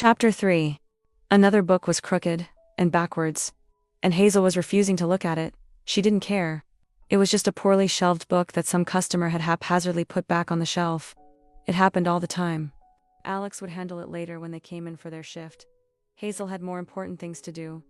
Chapter 3. Another book was crooked and backwards, and Hazel was refusing to look at it. She didn't care. It was just a poorly shelved book that some customer had haphazardly put back on the shelf. It happened all the time. Alex would handle it later when they came in for their shift. Hazel had more important things to do,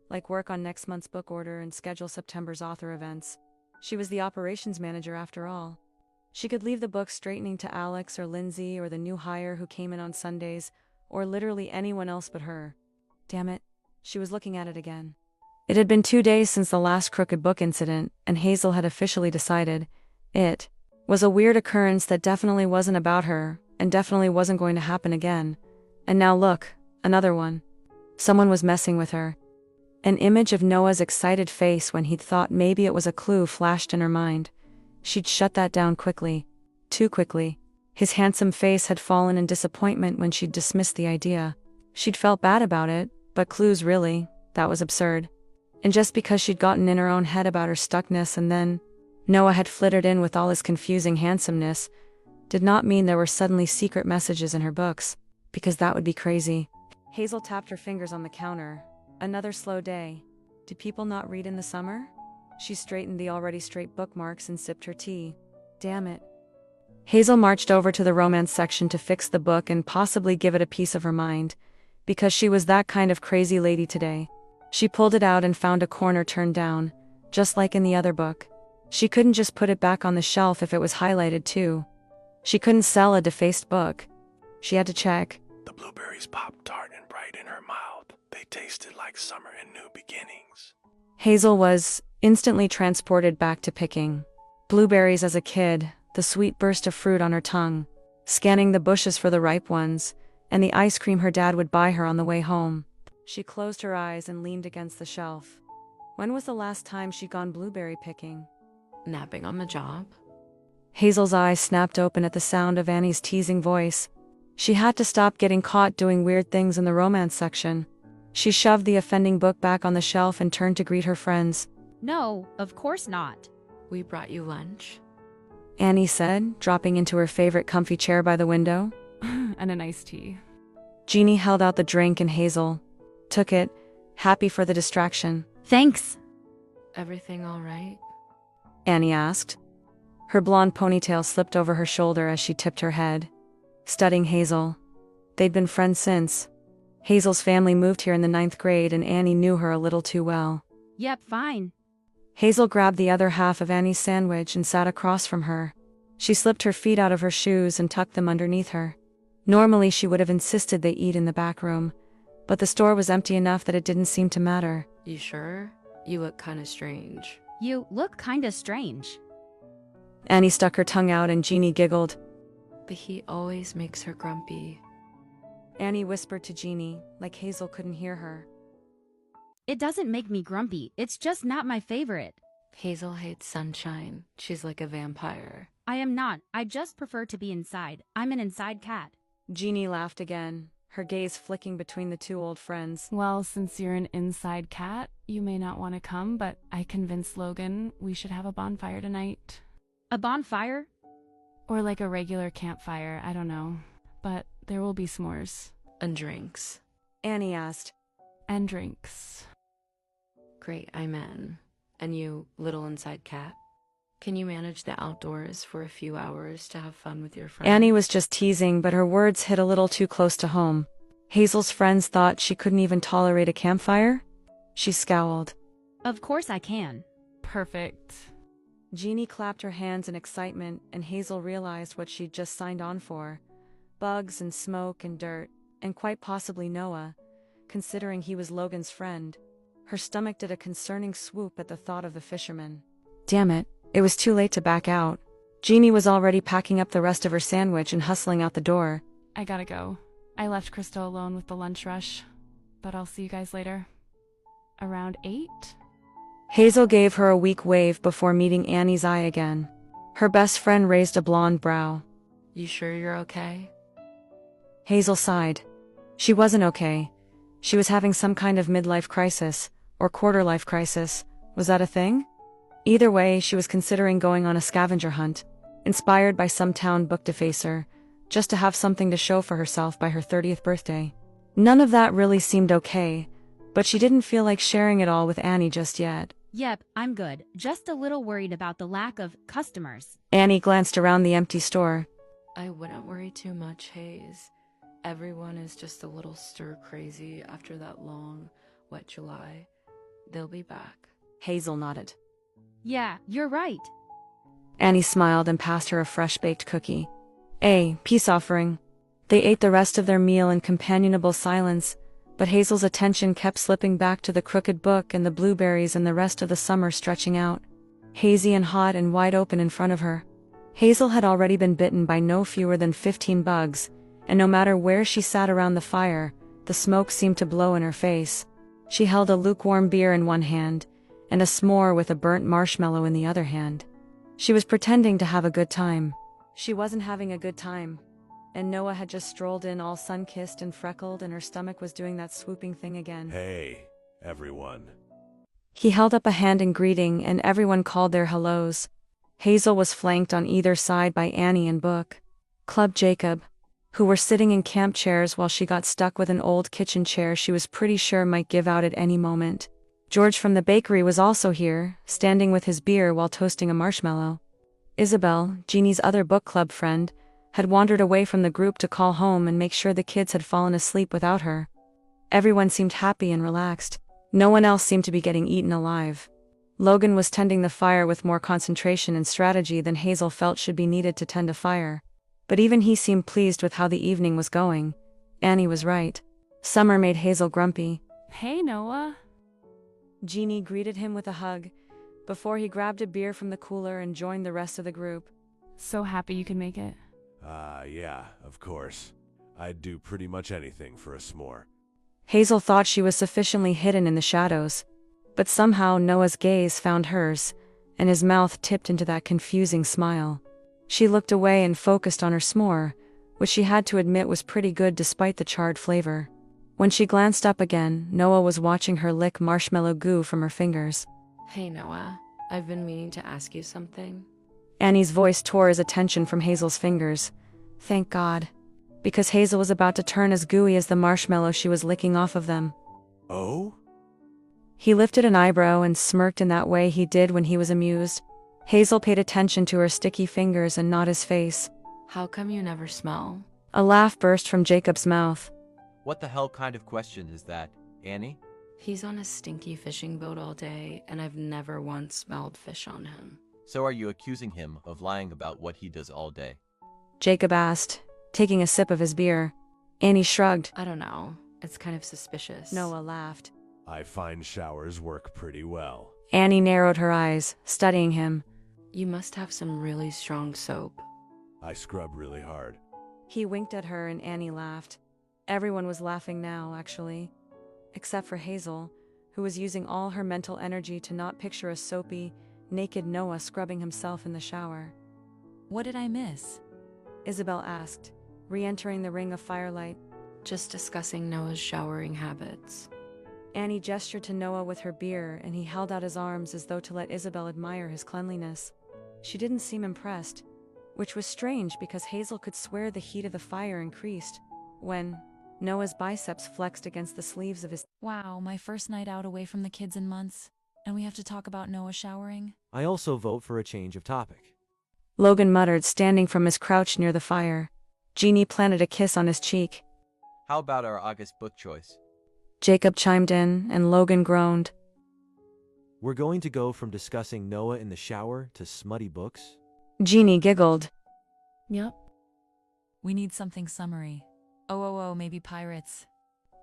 like work on next month's book order and schedule September's author events. She was the operations manager after all. She could leave the books straightening to Alex or Lindsay or the new hire who came in on Sundays, or literally anyone else but her. Damn it, she was looking at it again. It had been 2 days since the last crooked book incident, and Hazel had officially decided it was a weird occurrence that definitely wasn't about her, and definitely wasn't going to happen again. And now look, another one. Someone was messing with her. An image of Noah's excited face when he'd thought maybe it was a clue flashed in her mind. She'd shut that down quickly. Too quickly. His handsome face had fallen in disappointment when she'd dismissed the idea. She'd felt bad about it, but clues really, that was absurd. And just because she'd gotten in her own head about her stuckness and then Noah had flittered in with all his confusing handsomeness, did not mean there were suddenly secret messages in her books, because that would be crazy. Hazel tapped her fingers on the counter. Another slow day. Do people not read in the summer? She straightened the already straight bookmarks and sipped her tea. Damn it. Hazel marched over to the romance section to fix the book and possibly give it a piece of her mind, because she was that kind of crazy lady today. She pulled it out and found a corner turned down, just like in the other book. She couldn't just put it back on the shelf if it was highlighted too. She couldn't sell a defaced book. She had to check. The blueberries popped tart and bright in her mouth. They tasted like summer and new beginnings. Hazel was instantly transported back to picking blueberries as a kid, the sweet burst of fruit on her tongue, scanning the bushes for the ripe ones, and the ice cream her dad would buy her on the way home. She closed her eyes and leaned against the shelf. When was the last time she'd gone blueberry picking? Napping on the job? Hazel's eyes snapped open at the sound of Annie's teasing voice. She had to stop getting caught doing weird things in the romance section. She shoved the offending book back on the shelf and turned to greet her friends. No, of course not. We brought you lunch. Annie said, dropping into her favorite comfy chair by the window. And an iced tea. Jeannie held out the drink and Hazel took it, happy for the distraction. Thanks. Everything all right? Annie asked. Her blonde ponytail slipped over her shoulder as she tipped her head, studying Hazel. They'd been friends since. Hazel's family moved here in the 9th grade and Annie knew her a little too well. Yep, fine. Hazel grabbed the other half of Annie's sandwich and sat across from her. She slipped her feet out of her shoes and tucked them underneath her. Normally she would have insisted they eat in the back room, but the store was empty enough that it didn't seem to matter. You sure? You look kinda strange. You look kinda strange. Annie stuck her tongue out and Jeannie giggled. The heat always makes her grumpy. Annie whispered to Jeannie, like Hazel couldn't hear her. It doesn't make me grumpy, it's just not my favorite. Hazel hates sunshine. She's like a vampire. I am not, I just prefer to be inside. I'm an inside cat. Jeannie laughed again, her gaze flicking between the two old friends. Well, since you're an inside cat, you may not want to come, but I convinced Logan we should have a bonfire tonight. A bonfire? Or like a regular campfire, I don't know. But there will be s'mores. And drinks. Annie asked. And drinks. Great, I'm in. And you, little inside cat? Can you manage the outdoors for a few hours to have fun with your friends? Annie was just teasing, but her words hit a little too close to home. Hazel's friends thought she couldn't even tolerate a campfire? She scowled. Of course I can. Perfect. Jeannie clapped her hands in excitement, and Hazel realized what she'd just signed on for. Bugs and smoke and dirt, and quite possibly Noah, considering he was Logan's friend. Her stomach did a concerning swoop at the thought of the fisherman. Damn it, it was too late to back out. Jeannie was already packing up the rest of her sandwich and hustling out the door. I gotta go. I left Crystal alone with the lunch rush. But I'll see you guys later. Around 8? Hazel gave her a weak wave before meeting Annie's eye again. Her best friend raised a blonde brow. You sure you're okay? Hazel sighed. She wasn't okay. She was having some kind of midlife crisis, or quarter-life crisis. Was that a thing? Either way, she was considering going on a scavenger hunt, inspired by some town book defacer, just to have something to show for herself by her 30th birthday. None of that really seemed okay, but she didn't feel like sharing it all with Annie just yet. Yep, I'm good. Just a little worried about the lack of customers. Annie glanced around the empty store. I wouldn't worry too much, Hayes. Everyone is just a little stir crazy after that long, wet July. They'll be back. Hazel nodded. Yeah, you're right. Annie smiled and passed her a fresh-baked cookie. A peace offering. They ate the rest of their meal in companionable silence, but Hazel's attention kept slipping back to the crooked book and the blueberries and the rest of the summer stretching out, hazy and hot and wide open in front of her. Hazel had already been bitten by no fewer than 15 bugs, and no matter where she sat around the fire, the smoke seemed to blow in her face. She held a lukewarm beer in one hand, and a s'more with a burnt marshmallow in the other hand. She was pretending to have a good time. She wasn't having a good time. And Noah had just strolled in all sun-kissed and freckled, and her stomach was doing that swooping thing again. Hey, everyone. He held up a hand in greeting, and everyone called their hellos. Hazel was flanked on either side by Annie and Book, Club Jacob, who were sitting in camp chairs while she got stuck with an old kitchen chair she was pretty sure might give out at any moment. George from the bakery was also here, standing with his beer while toasting a marshmallow. Isabel, Jeannie's other book club friend, had wandered away from the group to call home and make sure the kids had fallen asleep without her. Everyone seemed happy and relaxed. No one else seemed to be getting eaten alive. Logan was tending the fire with more concentration and strategy than Hazel felt should be needed to tend a fire. But even he seemed pleased with how the evening was going. Annie was right. Summer made Hazel grumpy. Hey, Noah. Jeannie greeted him with a hug, before he grabbed a beer from the cooler and joined the rest of the group. So happy you could make it. Yeah, of course. I'd do pretty much anything for a s'more. Hazel thought she was sufficiently hidden in the shadows, but somehow Noah's gaze found hers, and his mouth tipped into that confusing smile. She looked away and focused on her s'more, which she had to admit was pretty good despite the charred flavor. When she glanced up again, Noah was watching her lick marshmallow goo from her fingers. Hey, Noah. I've been meaning to ask you something. Annie's voice tore his attention from Hazel's fingers. Thank God. Because Hazel was about to turn as gooey as the marshmallow she was licking off of them. Oh? He lifted an eyebrow and smirked in that way he did when he was amused. Hazel paid attention to her sticky fingers and not his face. How come you never smell? A laugh burst from Jacob's mouth. What the hell kind of question is that, Annie? He's on a stinky fishing boat all day, and I've never once smelled fish on him. So are you accusing him of lying about what he does all day? Jacob asked, taking a sip of his beer. Annie shrugged. I don't know. It's kind of suspicious. Noah laughed. I find showers work pretty well. Annie narrowed her eyes, studying him. You must have some really strong soap. I scrub really hard. He winked at her and Annie laughed. Everyone was laughing now, actually. Except for Hazel, who was using all her mental energy to not picture a soapy, naked Noah scrubbing himself in the shower. What did I miss? Isabel asked, re-entering the ring of firelight. Just discussing Noah's showering habits. Annie gestured to Noah with her beer, and he held out his arms as though to let Isabel admire his cleanliness. She didn't seem impressed, which was strange because Hazel could swear the heat of the fire increased when Noah's biceps flexed against the sleeves of his. Wow, my first night out away from the kids in months, and we have to talk about Noah showering? I also vote for a change of topic. Logan muttered, standing from his crouch near the fire. Jeannie planted a kiss on his cheek. How about our August book choice? Jacob chimed in, and Logan groaned. We're going to go from discussing Noah in the shower to smutty books? Jeannie giggled. Yep. We need something summary. Oh, maybe pirates.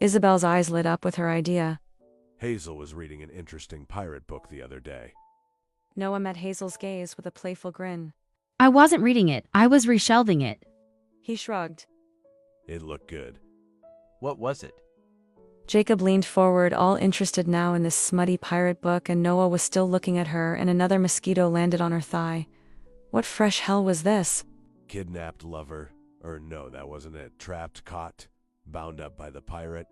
Isabel's eyes lit up with her idea. Hazel was reading an interesting pirate book the other day. Noah met Hazel's gaze with a playful grin. I wasn't reading it, I was reshelving it. He shrugged. It looked good. What was it? Jacob leaned forward, all interested now in this smutty pirate book, and Noah was still looking at her, and another mosquito landed on her thigh. What fresh hell was this? Kidnapped lover. Or no, that wasn't it. Trapped, caught, bound up by the pirate.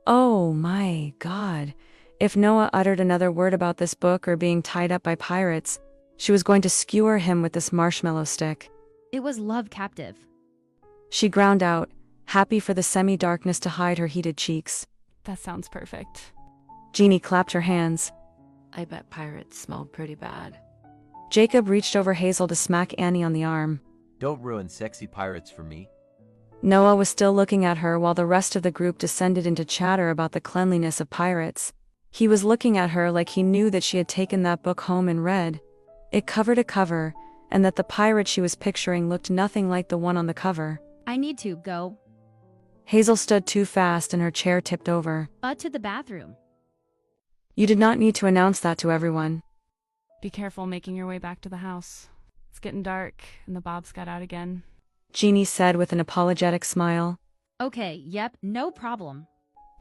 Oh my God. If Noah uttered another word about this book or being tied up by pirates, she was going to skewer him with this marshmallow stick. It was love captive. She ground out, happy for the semi-darkness to hide her heated cheeks. That sounds perfect. Jeannie clapped her hands. I bet pirates smell pretty bad. Jacob reached over Hazel to smack Annie on the arm. Don't ruin sexy pirates for me. Noah was still looking at her while the rest of the group descended into chatter about the cleanliness of pirates. He was looking at her like he knew that she had taken that book home and read it cover to cover, and that the pirate she was picturing looked nothing like the one on the cover. I need to go. Hazel stood too fast and her chair tipped over. To the bathroom. You did not need to announce that to everyone. Be careful making your way back to the house. It's getting dark, and the Bobs got out again. Jeannie said with an apologetic smile. Okay, yep, no problem.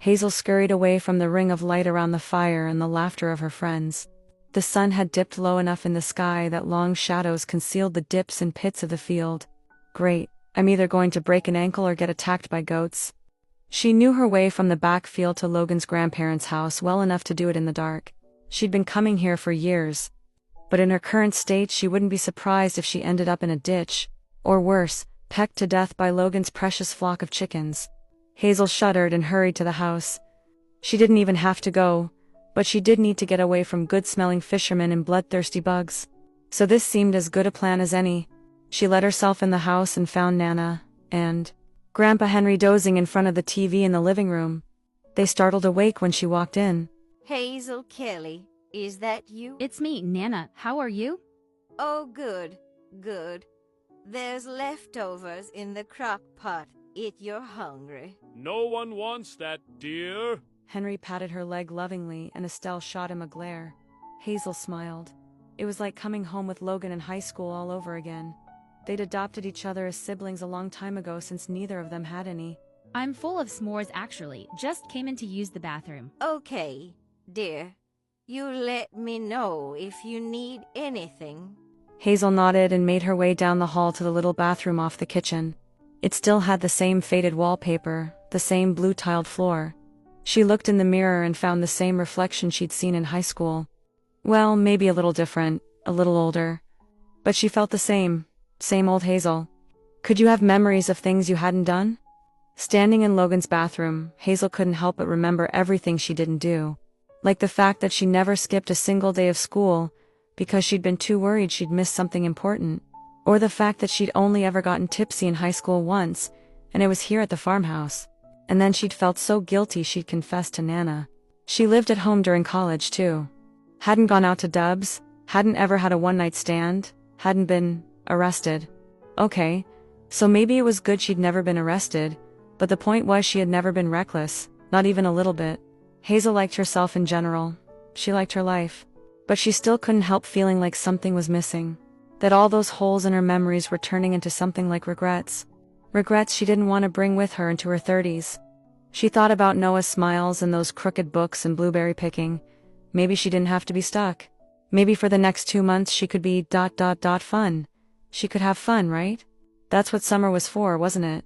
Hazel scurried away from the ring of light around the fire and the laughter of her friends. The sun had dipped low enough in the sky that long shadows concealed the dips and pits of the field. Great, I'm either going to break an ankle or get attacked by goats. She knew her way from the back field to Logan's grandparents' house well enough to do it in the dark. She'd been coming here for years. But in her current state she wouldn't be surprised if she ended up in a ditch, or worse, pecked to death by Logan's precious flock of chickens. Hazel shuddered and hurried to the house. She didn't even have to go, but she did need to get away from good-smelling fishermen and bloodthirsty bugs. So this seemed as good a plan as any. She let herself in the house and found Nana and Grandpa Henry dozing in front of the TV in the living room. They startled awake when she walked in. Hazel Kelly, is that you? It's me, Nana. How are you? Oh, good, good. There's leftovers in the crock pot if you're hungry. No one wants that, dear. Henry patted her leg lovingly and Estelle shot him a glare. Hazel smiled. It was like coming home with Logan in high school all over again. They'd adopted each other as siblings a long time ago since neither of them had any. I'm full of s'mores actually. Just came in to use the bathroom. Okay, dear. You let me know if you need anything. Hazel nodded and made her way down the hall to the little bathroom off the kitchen. It still had the same faded wallpaper, the same blue-tiled floor. She looked in the mirror and found the same reflection she'd seen in high school. Well, maybe a little different, a little older. But she felt the same old Hazel. Could you have memories of things you hadn't done? Standing in Logan's bathroom, Hazel couldn't help but remember everything she didn't do. Like the fact that she never skipped a single day of school because she'd been too worried she'd missed something important. Or the fact that she'd only ever gotten tipsy in high school once, and it was here at the farmhouse. And then she'd felt so guilty she'd confessed to Nana. She lived at home during college too. Hadn't gone out to Dubs, hadn't ever had a one-night stand, hadn't been arrested. Okay, so maybe it was good she'd never been arrested, but the point was she had never been reckless, not even a little bit. Hazel liked herself in general. She liked her life. But she still couldn't help feeling like something was missing. That all those holes in her memories were turning into something like regrets. Regrets she didn't want to bring with her into her 30s. She thought about Noah's smiles and those crooked books and blueberry picking. Maybe she didn't have to be stuck. Maybe for the next 2 months she could be fun. She could have fun, right? That's what summer was for, wasn't it?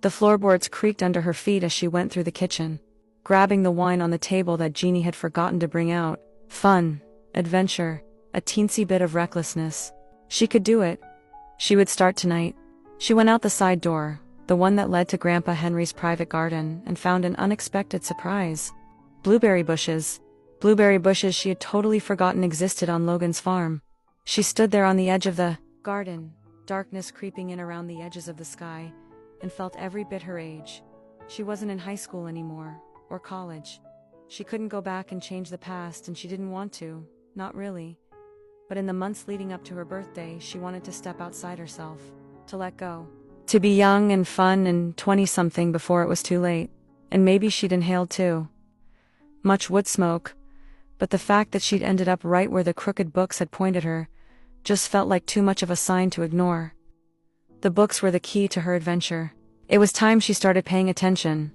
The floorboards creaked under her feet as she went through the kitchen, grabbing the wine on the table that Jeannie had forgotten to bring out. Fun, adventure, a teensy bit of recklessness. She could do it. She would start tonight. She went out the side door, the one that led to Grandpa Henry's private garden, and found an unexpected surprise. Blueberry bushes. Blueberry bushes she had totally forgotten existed on Logan's farm. She stood there on the edge of the garden, darkness creeping in around the edges of the sky, and felt every bit her age. She wasn't in high school anymore, or college. She couldn't go back and change the past, and she didn't want to, not really. But in the months leading up to her birthday, she wanted to step outside herself, to let go. To be young and fun and 20-something before it was too late. And maybe she'd inhaled too much wood smoke, but the fact that she'd ended up right where the crooked books had pointed her just felt like too much of a sign to ignore. The books were the key to her adventure. It was time she started paying attention.